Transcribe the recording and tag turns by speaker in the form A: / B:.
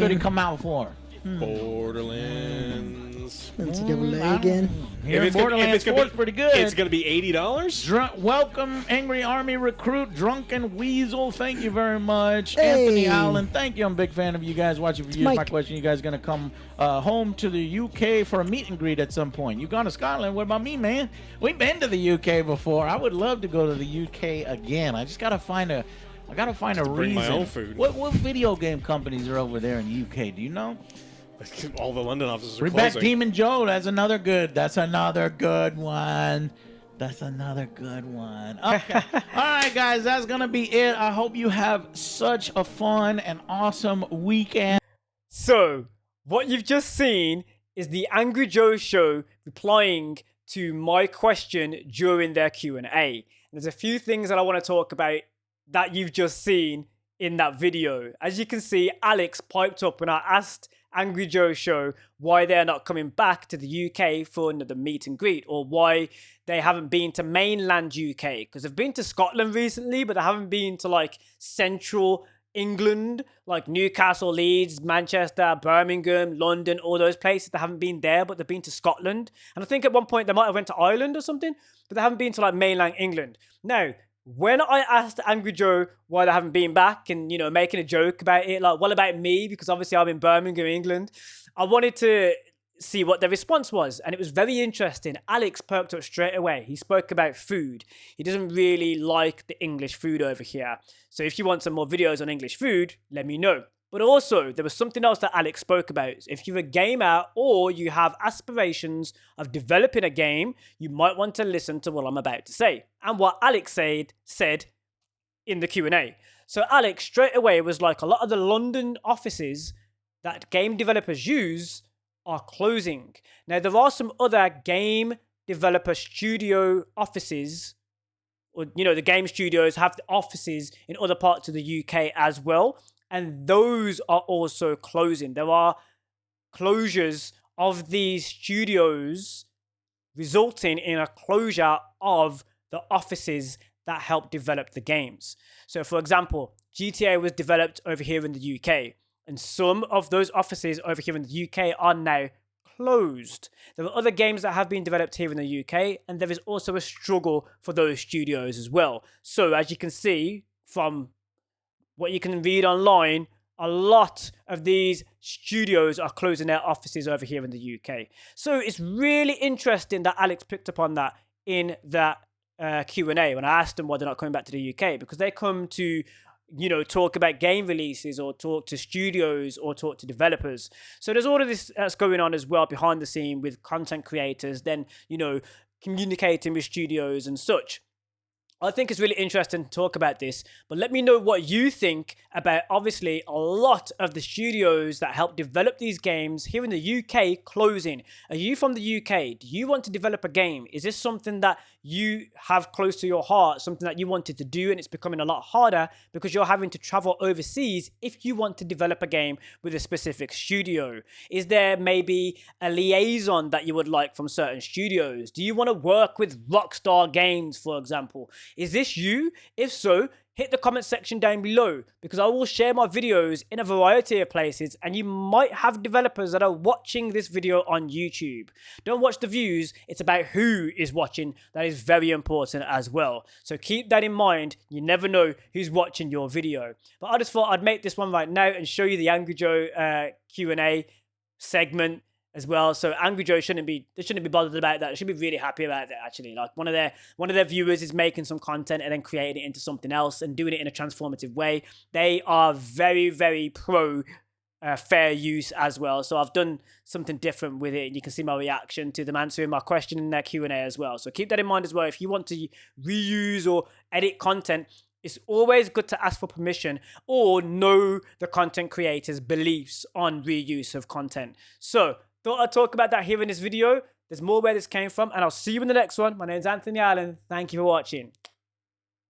A: could he come out for?
B: Borderlands.
C: NCAA again.
A: Here, Borderlands 4 is pretty good.
B: It's going to be $80?
A: Welcome, Angry Army Recruit, Drunken Weasel. Thank you very much.
C: Hey.
A: Anthony Allen, thank you. I'm a big fan of you guys watching for years.
C: Mike.
A: My question, you guys going to come home to the UK for a meet and greet at some point? You've gone to Scotland. What about me, man? We've been to the UK before. I would love to go to the UK again. I just got to find a reason.
B: Bring my own food.
A: What video game companies are over there in the UK? Do you know?
B: All the London offices are
A: Bring back
B: closing.
A: Demon Joe. That's another good one. That's another good one. Okay. All right, guys. That's going to be it. I hope you have such a fun and awesome weekend.
D: So, what you've just seen is the Angry Joe show replying to my question during their Q&A. There's a few things that I want to talk about that you've just seen in that video. As you can see, Alex piped up when I asked Angry Joe show why they're not coming back to the UK for another meet and greet, or why they haven't been to mainland UK, because they've been to Scotland recently, but they haven't been to like central England, like Newcastle, Leeds, Manchester, Birmingham, London, all those places. They haven't been there, but they've been to Scotland, and I think at one point they might have went to Ireland or something, but they haven't been to like mainland England. Now, when I asked Angry Joe why they haven't been back, and, you know, making a joke about it, like, what about me? Because obviously I'm in Birmingham, England. I wanted to see what their response was, and it was very interesting. Alex perked up straight away. He spoke about food. He doesn't really like the English food over here. So if you want some more videos on English food, let me know. But also, there was something else that Alex spoke about. If you're a gamer or you have aspirations of developing a game, you might want to listen to what I'm about to say and what Alex said in the Q&A. So Alex straight away was like, a lot of the London offices that game developers use are closing. Now, there are some other game developer studio offices, or, you know, the game studios have the offices in other parts of the UK as well. And those are also closing. There are closures of these studios resulting in a closure of the offices that help develop the games. So, for example, GTA was developed over here in the UK, and some of those offices over here in the UK are now closed. There are other games that have been developed here in the UK, and there is also a struggle for those studios as well. So, as you can see from what you can read online, a lot of these studios are closing their offices over here in the UK. So it's really interesting that Alex picked up on that in that Q&A when I asked them why they're not coming back to the UK, because they come to, you know, talk about game releases or talk to studios or talk to developers. So there's all of this that's going on as well behind the scene with content creators, then, you know, communicating with studios and such. I think it's really interesting to talk about this, but let me know what you think about, obviously, a lot of the studios that help develop these games here in the UK closing. Are you from the UK? Do you want to develop a game? Is this something that you have close to your heart, something that you wanted to do, and it's becoming a lot harder because you're having to travel overseas if you want to develop a game with a specific studio? Is there maybe a liaison that you would like from certain studios? Do you want to work with Rockstar Games, for example? Is this you? If so, hit the comment section down below, because I will share my videos in a variety of places, and you might have developers that are watching this video on YouTube. Don't watch the views, it's about who is watching. That is very important as well. So keep that in mind. You never know who's watching your video. But I just thought I'd make this one right now and show you the Angry Joe Q&A segment as well. So Angry Joe shouldn't be bothered about that. They should be really happy about that, actually. Like, one of their viewers is making some content and then creating it into something else and doing it in a transformative way. They are very, very pro fair use as well. So I've done something different with it, and you can see my reaction to them answering my question in their Q&A as well. So keep that in mind as well. If you want to reuse or edit content, it's always good to ask for permission or know the content creator's beliefs on reuse of content. So thought I'd talk about that here in this video. There's more where this came from, and I'll see you in the next one. My name's Anthony Allen. Thank you for watching.